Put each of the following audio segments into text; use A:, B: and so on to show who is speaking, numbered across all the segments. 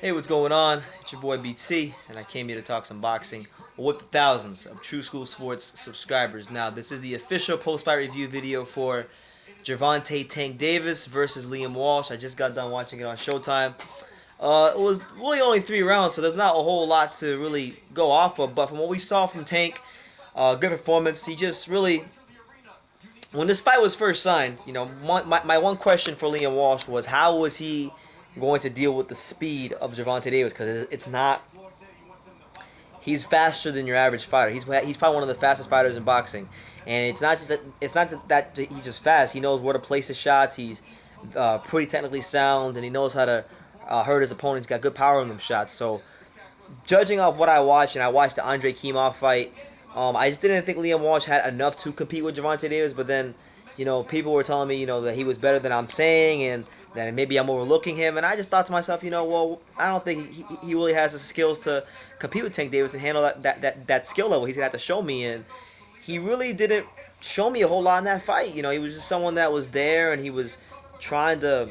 A: Hey, what's going on? It's your boy BT, and I came here to talk some boxing with the thousands of True School Sports subscribers. Now, this is the official post-fight review video for Gervonta Tank Davis versus Liam Walsh. I just got done watching it on Showtime. It was really only 3 rounds, so there's not a whole lot to really go off of. But from what we saw from Tank, good performance. He just really, when this fight was first signed, my one question for Liam Walsh was how was he going to deal with the speed of Gervonta Davis, because it's not. He's faster than your average fighter. He's probably one of the fastest fighters in boxing, and it's not that he's just fast. He knows where to place his shots. He's pretty technically sound, and he knows how to hurt his opponents. He's got good power in them shots. So, judging off what I watched, and I watched the Andre Kimov fight, I just didn't think Liam Walsh had enough to compete with Gervonta Davis. But then, people were telling me, that he was better than I'm saying, and that maybe I'm overlooking him. And I just thought to myself, well, I don't think he really has the skills to compete with Tank Davis and handle that skill level. He's gonna have to show me, and he really didn't show me a whole lot in that fight. He was just someone that was there, and he was trying to,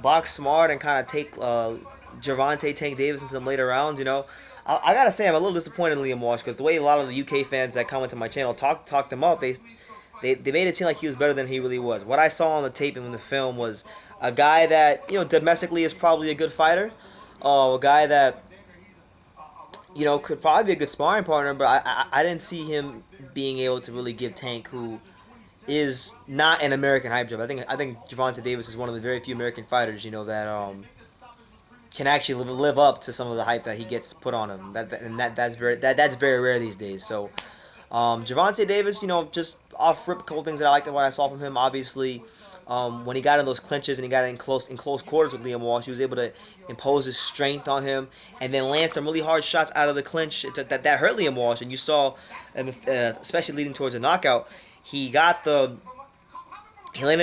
A: box smart and kind of take Gervonta Tank Davis into the later rounds. I gotta say I'm a little disappointed in Liam Walsh, because the way a lot of the UK fans that comment to my channel talked him up, they made it seem like he was better than he really was. What I saw on the tape and in the film was a guy that domestically is probably a good fighter, a guy that could probably be a good sparring partner, but I didn't see him being able to really give Tank, who is not an American hype job. I think Gervonta Davis is one of the very few American fighters that can actually live up to some of the hype that he gets put on him. That's very rare these days. So Gervonta Davis, just off rip, a couple things that I liked what I saw from him. Obviously, when he got in those clinches and he got in close quarters with Liam Walsh, he was able to impose his strength on him and then land some really hard shots out of the clinch that hurt Liam Walsh. And you saw, especially leading towards a knockout, he landed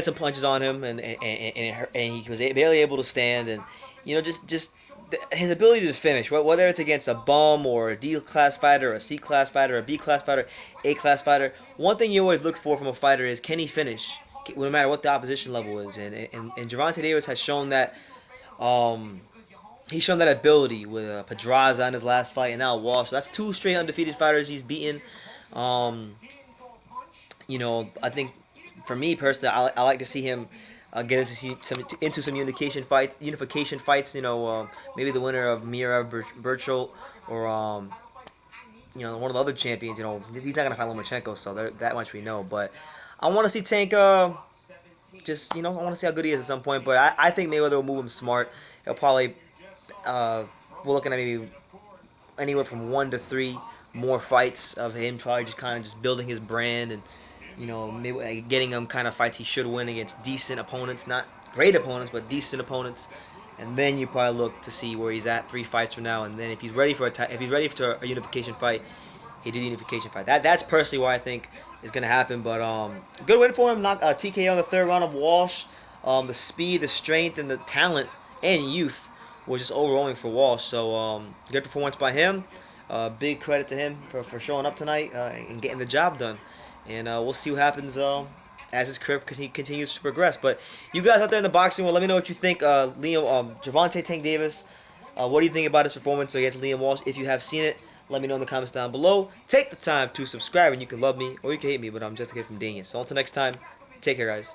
A: some punches on him, and he was barely able to stand. And just his ability to finish, whether it's against a bum or a D-class fighter, a C-class fighter, a B-class fighter, A-class fighter, one thing you always look for from a fighter is, can he finish, no matter what the opposition level is. And Gervonta Davis has shown that. He's shown that ability with Pedraza in his last fight, and now Walsh. So that's two straight undefeated fighters he's beaten. I think for me personally, I like to see him get into some unification fights. Maybe the winner of Mira Burchell, or one of the other champions. He's not gonna fight Lomachenko, so that much we know. But I want to see Tank. I want to see how good he is at some point. But I think Mayweather will move him smart. He'll probably. We're looking at maybe anywhere from 1 to 3 more fights of him, probably just kind of just building his brand, and maybe getting him kind of fights he should win against decent opponents, not great opponents, but decent opponents. And then you probably look to see where he's at 3 fights from now. And then if he's ready for a unification fight, he do the unification fight. That's personally what I think is gonna happen. But good win for him. Knock TKO in the 3rd round of Walsh. The speed, the strength, and the talent and youth was just overwhelming for Walsh. So good performance by him. Big credit to him for showing up tonight and getting the job done. And we'll see what happens as his career continues to progress. But you guys out there in the boxing world, let me know what you think. Gervonta Tank Davis, what do you think about his performance against Liam Walsh? If you have seen it, let me know in the comments down below. Take the time to subscribe, and you can love me or you can hate me, but I'm just a kid from Daniel. So until next time, take care, guys.